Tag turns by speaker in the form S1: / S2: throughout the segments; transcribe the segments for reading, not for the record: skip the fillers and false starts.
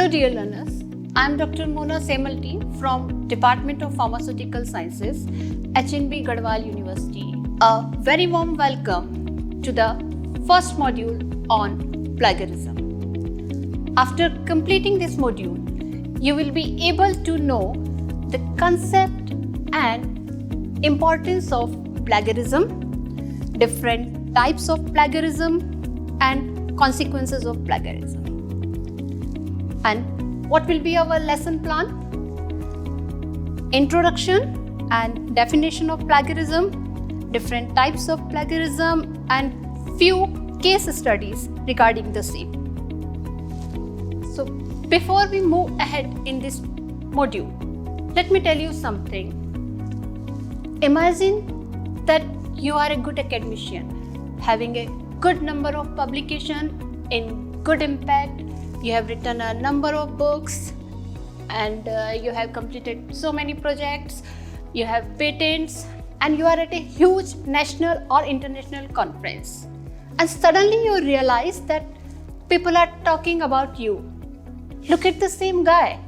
S1: So dear learners, I am Dr. Mona Semalti from Department of Pharmaceutical Sciences, HNB Garhwal University. A very warm welcome to the first module on plagiarism. After completing this module, you will be able to know the concept and importance of plagiarism, different types of plagiarism, and consequences of plagiarism. And what will be our lesson plan? Introduction and definition of plagiarism, different types of plagiarism, and few case studies regarding the same. So before we move ahead in this module, let me tell you something. Imagine that you are a good academician, having a good number of publication in good impact. You have written a number of books and you have completed so many projects, you have patents, and you are at a huge national or international conference. And suddenly you realize that people are talking about you. Look at the same guy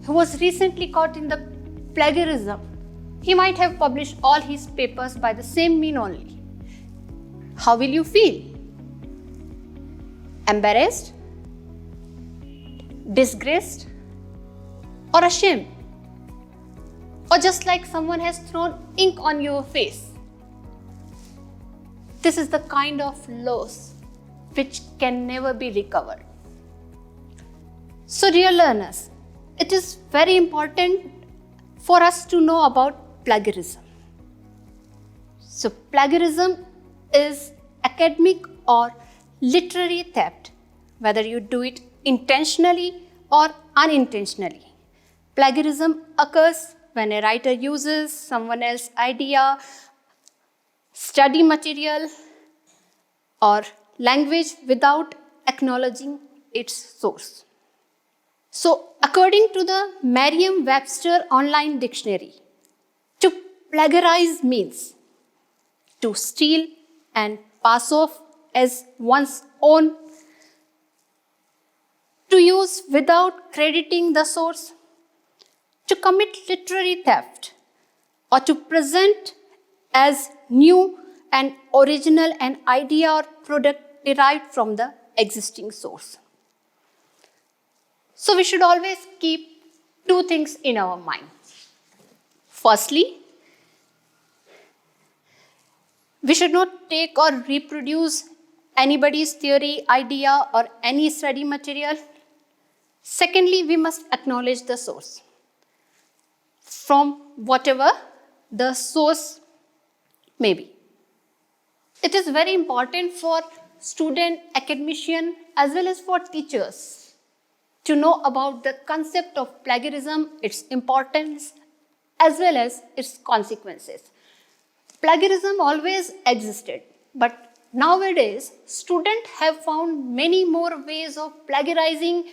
S1: who was recently caught in the plagiarism. He might have published all his papers by the same mean only. How will you feel? Embarrassed? Disgraced? Or ashamed? Or just like someone has thrown ink on your face? This is the kind of loss which can never be recovered. So dear learners, it is very important for us to know about plagiarism. So plagiarism is academic or literary theft, whether you do it intentionally or unintentionally. Plagiarism occurs when a writer uses someone else's idea, study material, or language without acknowledging its source. So, according to the Merriam-Webster Online Dictionary, to plagiarize means to steal and pass off as one's own, to use without crediting the source, to commit literary theft, or to present as new and original an idea or product derived from the existing source. So we should always keep two things in our mind. Firstly, we should not take or reproduce anybody's theory, idea, or any study material. Secondly, we must acknowledge the source from whatever the source may be. It is very important for student, academician, as well as for teachers to know about the concept of plagiarism, its importance, as well as its consequences. Plagiarism always existed, but nowadays students have found many more ways of plagiarizing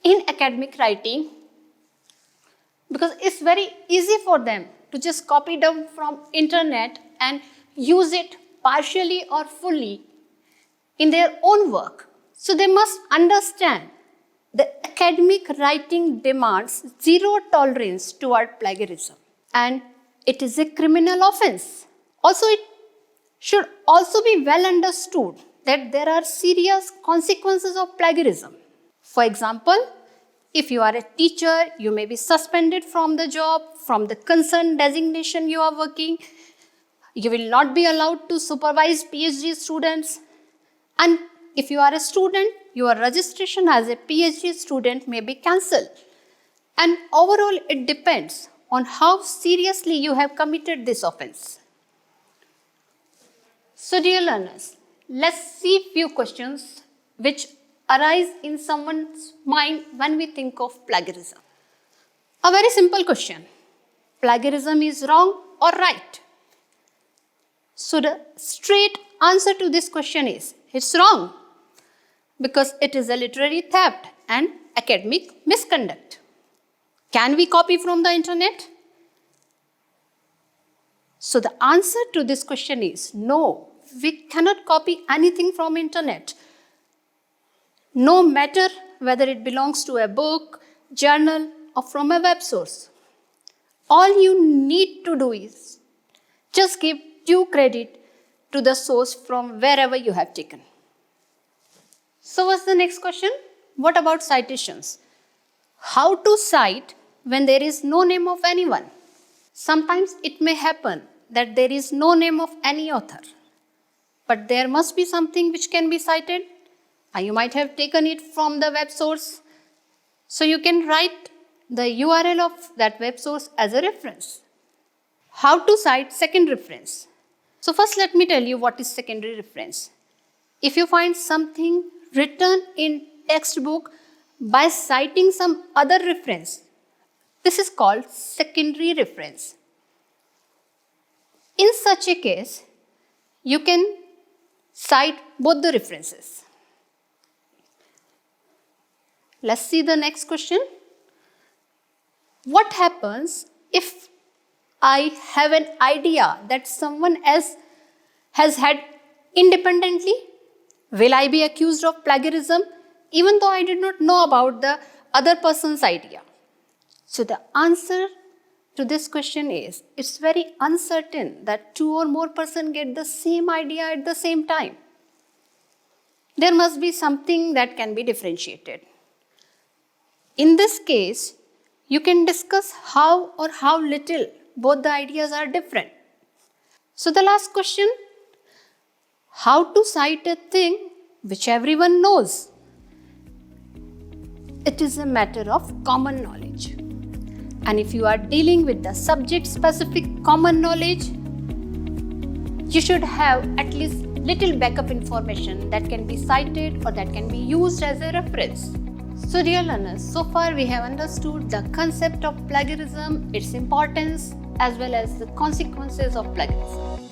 S1: in academic writing because it's very easy for them to just copy down from internet and use it partially or fully in their own work. So they must understand the academic writing demands zero tolerance toward plagiarism, and it is a criminal offense. Also, it should also be well understood that there are serious consequences of plagiarism. For example, if you are a teacher, you may be suspended from the job, from the concerned designation you are working. You will not be allowed to supervise PhD students. And if you are a student, your registration as a PhD student may be cancelled. And overall, it depends on how seriously you have committed this offense. So dear learners, let's see few questions which arise in someone's mind when we think of plagiarism. A very simple question. Plagiarism is wrong or right? So the straight answer to this question is, it's wrong, because it is a literary theft and academic misconduct. Can we copy from the internet? So the answer to this question is no, we cannot copy anything from internet. No matter whether it belongs to a book, journal, or from a web source. All you need to do is just give due credit to the source from wherever you have taken. So what's the next question? What about citations? How to cite when there is no name of anyone? Sometimes it may happen that there is no name of any author, but there must be something which can be cited. You might have taken it from the web source. So you can write the URL of that web source as a reference. How to cite second reference? So first let me tell you what is secondary reference. If you find something written in textbook by citing some other reference, this is called secondary reference. In such a case, you can cite both the references. Let's see the next question. What happens if I have an idea that someone else has had independently? Will I be accused of plagiarism even though I did not know about the other person's idea? So the answer to this question is, it's very uncertain that two or more persons get the same idea at the same time. There must be something that can be differentiated. In this case, you can discuss how or how little both the ideas are different. So the last question, how to cite a thing which everyone knows? It is a matter of common knowledge. And if you are dealing with the subject-specific common knowledge, you should have at least little backup information that can be cited or that can be used as a reference. So dear learners, so far we have understood the concept of plagiarism, its importance, as well as the consequences of plagiarism.